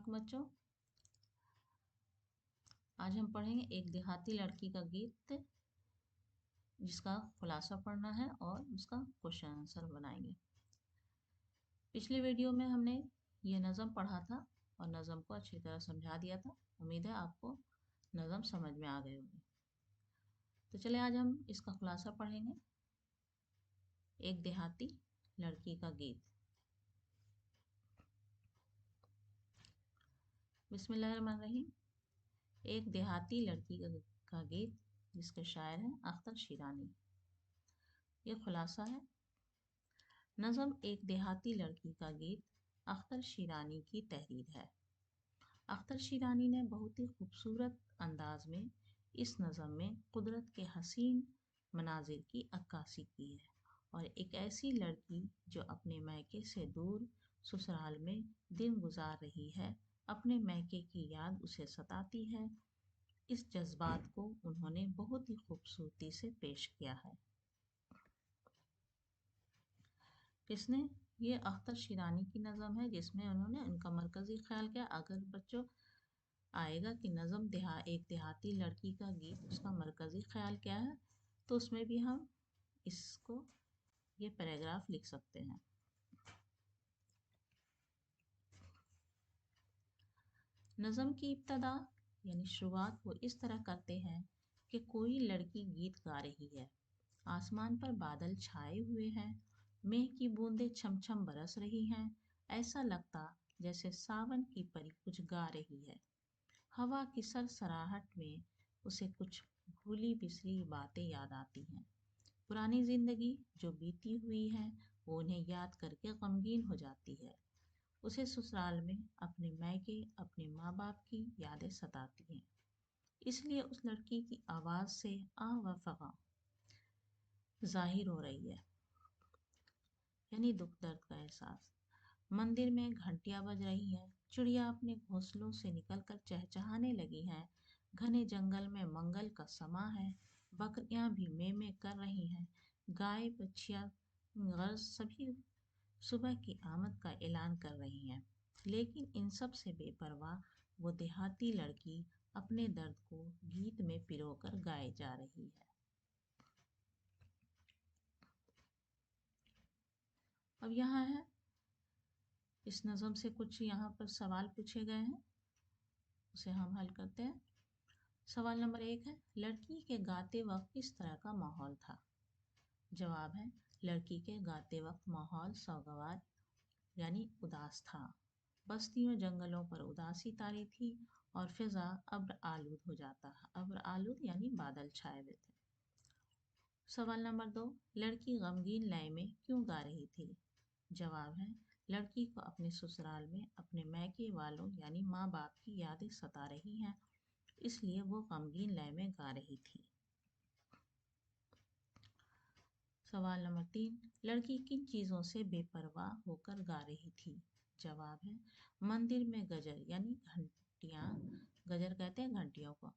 अलैक्म बच्चों। आज हम पढ़ेंगे एक देहाती लड़की का गीत, जिसका खुलासा पढ़ना है और उसका क्वेश्चन आंसर बनाएंगे। पिछले वीडियो में हमने ये नज़म पढ़ा था और नज़म को अच्छी तरह समझा दिया था। उम्मीद है आपको नज़म समझ में आ गई होगी। तो चले आज हम इसका खुलासा पढ़ेंगे। एक देहाती लड़की का गीत। बिस्मिल्लाहिर्रहमानिर्रहीम। एक देहाती लड़की का गीत, जिसके शायर हैं अख्तर शिरानी। ये खुलासा है। नज़म एक देहाती लड़की का गीत अख्तर शिरानी की तहरीर है। अख्तर शिरानी ने बहुत ही खूबसूरत अंदाज में इस नज़म में कुदरत के हसीन मनाजिर की अक्कासी की है और एक ऐसी लड़की जो अपने मैके से दूर ससुराल में दिन गुजार रही है, अपने मैके की याद उसे सताती है। इस जज्बात को उन्होंने बहुत ही खूबसूरती से पेश किया है। किसने? ये अख्तर शिरानी की नज़म है, जिसमें उन्होंने उनका मरकज़ी ख्याल क्या। अगर बच्चों आएगा कि नज़म एक देहाती लड़की का गीत, उसका मरकज़ी ख्याल क्या है, तो उसमें भी हम इसको ये पैराग्राफ लिख सकते हैं। नज़म की इब्तदा यानी शुरुआत वो इस तरह करते हैं कि कोई लड़की गीत गा रही है। आसमान पर बादल छाए हुए हैं, मेघ की बूंदें छम छम बरस रही हैं। ऐसा लगता जैसे सावन की परी कुछ गा रही है। हवा की सरसराहट में उसे कुछ भूली बिसरी बातें याद आती हैं। पुरानी जिंदगी जो बीती हुई है, वो उन्हें याद करके गमगीन हो जाती है। उसे ससुराल में अपने मैके, अपने माँ बाप की यादें सताती हैं। इसलिए उस लड़की की आवाज़ से आह व फगा जाहिर हो रही है, यानी दुख दर्द का एहसास। मंदिर में घंटियां बज रही हैं, चिड़िया अपने घोंसलों से निकलकर चहचहाने लगी हैं। घने जंगल में मंगल का समा है, बकरियां भी में कर रही हैं। गाय बछिया गर्ज सभी सुबह की आमद का ऐलान कर रही हैं। लेकिन इन सब से बेपरवाह वो देहाती लड़की अपने दर्द को गीत में पिरोकर गाए जा रही है। अब यहाँ है, इस नज़म से कुछ यहाँ पर सवाल पूछे गए हैं, उसे हम हल करते हैं। सवाल नंबर 1 है, लड़की के गाते वक्त किस तरह का माहौल था? जवाब है, लड़की के गाते वक्त माहौल सौगवार यानी उदास था। बस्तियों जंगलों पर उदासी तारी थी और फिजा अब्र आलूद हो जाता है। अब्र आलूद यानी बादल छाए हुए थे। सवाल नंबर 2, लड़की गमगीन लय में क्यों गा रही थी? जवाब है, लड़की को अपने ससुराल में अपने मैके वालों यानी माँ बाप की यादें सता रही हैं, इसलिए वो गमगीन लय में गा रही थी। सवाल नंबर 3, लड़की किन चीज़ों से बेपरवाह होकर गा रही थी? जवाब है, मंदिर में गजर यानी घंटियाँ, गजर कहते हैं घंटियों को,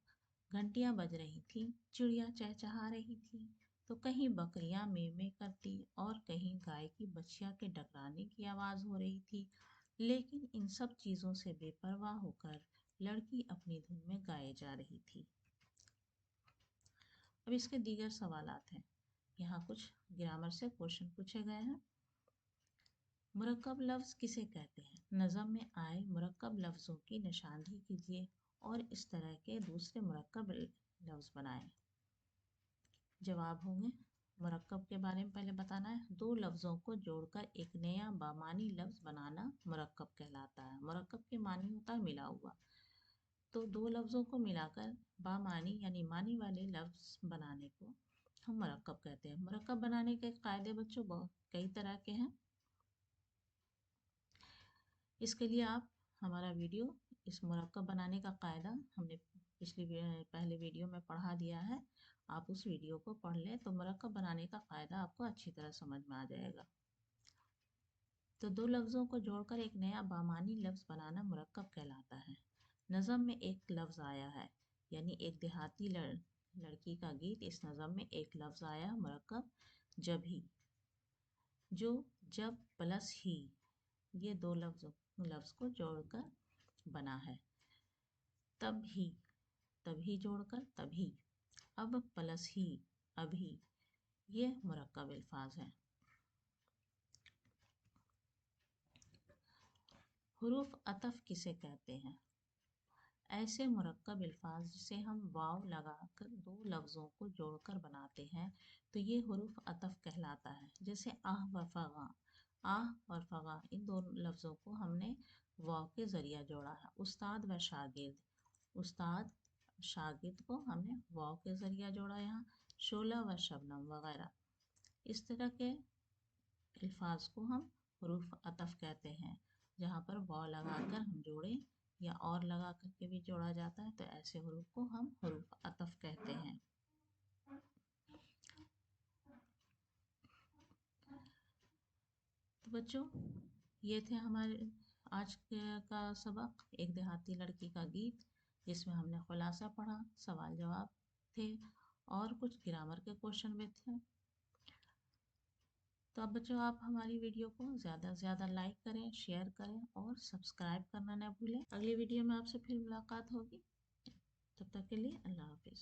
घंटियाँ बज रही थी, चिड़िया चहचहा रही थी, तो कहीं बकरियां में करती और कहीं गाय की बछिया के डकराने की आवाज़ हो रही थी। लेकिन इन सब चीज़ों से बेपरवाह होकर लड़की अपनी धुन में गाए जा रही थी। अब इसके दीगर सवालात हैं। यहाँ कुछ ग्रामर से क्वेश्चन पूछे गए हैं। मुरक्कब लफ्ज़ किसे कहते हैं? नज़म में आए मुरक्कब लफ्ज़ों की निशानदेही कीजिए और इस तरह के दूसरे मुरक्कब लफ्ज़ बनाएं। जवाब होंगे, मुरक्कब के बारे में पहले बताना है। दो लफ्ज़ों को जोड़कर एक नया बामानी लफ्ज़ बनाना मुरक्कब कहलाता है। मुरक्कब के मानी होता है मिला हुआ, तो दो लफ्ज़ों को मिलाकर बामानी यानी मानी वाले लफ्ज़ बनाने को हम मुरक्कब कहते हैं। मुरक्कब बनाने के कायदे बच्चों बहुत कई तरह के हैं। इसके लिए आप हमारा वीडियो, इस मुरक्कब बनाने का कायदा हमने पहले वीडियो में पढ़ा दिया है, आप उस वीडियो को पढ़ लें तो मुरक्कब बनाने का कायदा आपको अच्छी तरह समझ में आ जाएगा। तो दो लफ्ज़ों को जोड़कर एक नया बामानी लफ्ज़ बनाना मुरक्कब कहलाता है। नज़म में एक लफ्ज़ आया है, यानी एक देहाती लड़की का गीत, इस नज़म में एक लफ्ज़ आया मुरक्कब जब ही, जो जब प्लस ही, ये दो लफ्ज़ को जोड़कर बना है। तभी, तभी जोड़कर तभी, अब प्लस ही, अभी, ये मुरक्कब अल्फाज हैं। हुरूफ अतफ किसे कहते हैं? ऐसे मुरक्कब अल्फाज जिसे हम वाव लगाकर दो लफ्ज़ों को जोड़कर बनाते हैं तो ये हुरूफ अतफ कहलाता है। जैसे आह व फगा, आह और फगा इन दोनों लफ्ज़ों को हमने वाव के ज़रिया जोड़ा है। उस्ताद व शागिर्द, उस्ताद शागिर्द को हमने वाव के ज़रिया जोड़ा यहाँ। शोला व शबनम वगैरह, इस तरह के अल्फाज को हम हुरूफ अतफ कहते हैं, जहाँ पर वाव लगाकर हम जोड़ें या और लगा करके भी जोड़ा जाता है तो ऐसे हुरूफ को हम हुरूफ अतफ कहते हैं। तो बच्चों, ये थे हमारे आज का सबक, एक देहाती लड़की का गीत, जिसमें हमने खुलासा पढ़ा, सवाल जवाब थे और कुछ ग्रामर के क्वेश्चन भी थे। तो अब बच्चों, आप हमारी वीडियो को ज़्यादा से ज़्यादा लाइक करें, शेयर करें और सब्सक्राइब करना न भूलें। अगली वीडियो में आपसे फिर मुलाकात होगी। तब तक के लिए अल्लाह हाफिज़।